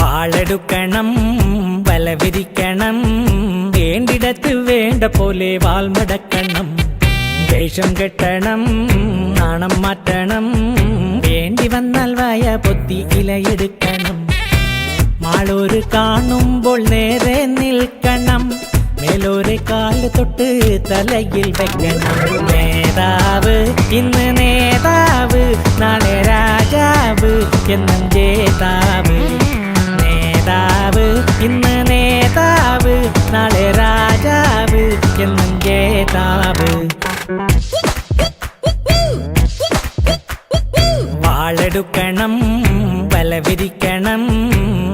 വാളെടുക്കണം വലവിരിക്കണം വേണ്ടിടത്ത് വേണ്ട പോലെ വാൾമടക്കണം വേഷം കെട്ടണം നാണം മാറ്റണം വേണ്ടി വന്നാൽ വായ പൊത്തി ഇലയെടുക്കണം മാളൂര് കാണുമ്പോൾ നേരെ നിൽക്കണം മേലോരെ കാല് തൊട്ട് തലയിൽ വെക്കണം നേതാവ് ഇന്ന് നേതാവ് നാളെ രാജാവ് എന്നും ജേതാവ് നേതാവ് ഇന്ന് നേതാവ് നാളെ രാജാവ് എന്നും ജേതാവ് വാളെടുക്കണം വലവിരിക്കണം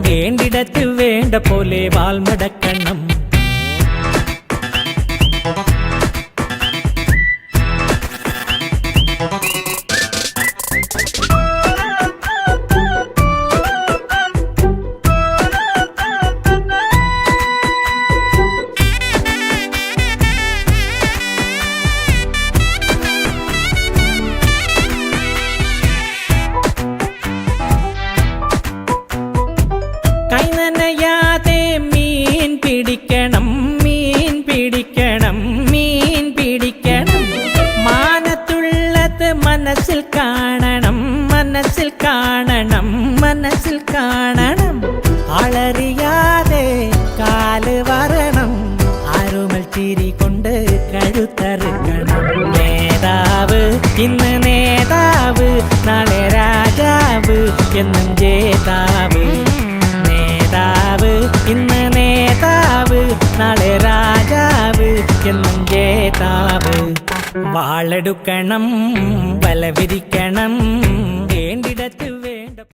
വേണ്ടിടത്ത് വേണ്ട പോലെ വാൾമടക്കണം കൈനനയാതെ മീൻ പിടിക്കണം മീൻ പിടിക്കണം മീൻ പിടിക്കണം മാനത്തുള്ളത് മനസ്സിൽ കാണണം മനസ്സിൽ കാണണം മനസ്സിൽ കാണണം ആളറിയാതെ കാല് വരണം ആരുമൽ ചിരി കൊണ്ട് കഴുത്തറുക്കണം നേതാവ് ഇന്ന് നേതാവ് നാളെ രാജാവ് എന്നും ജേതാവ് നേതാവ് ഇന്ന് നേതാവ് നാളെ രാജാവ് എന്നും ജേതാവ് വാളെടുക്കണം വലവിരിക്കണം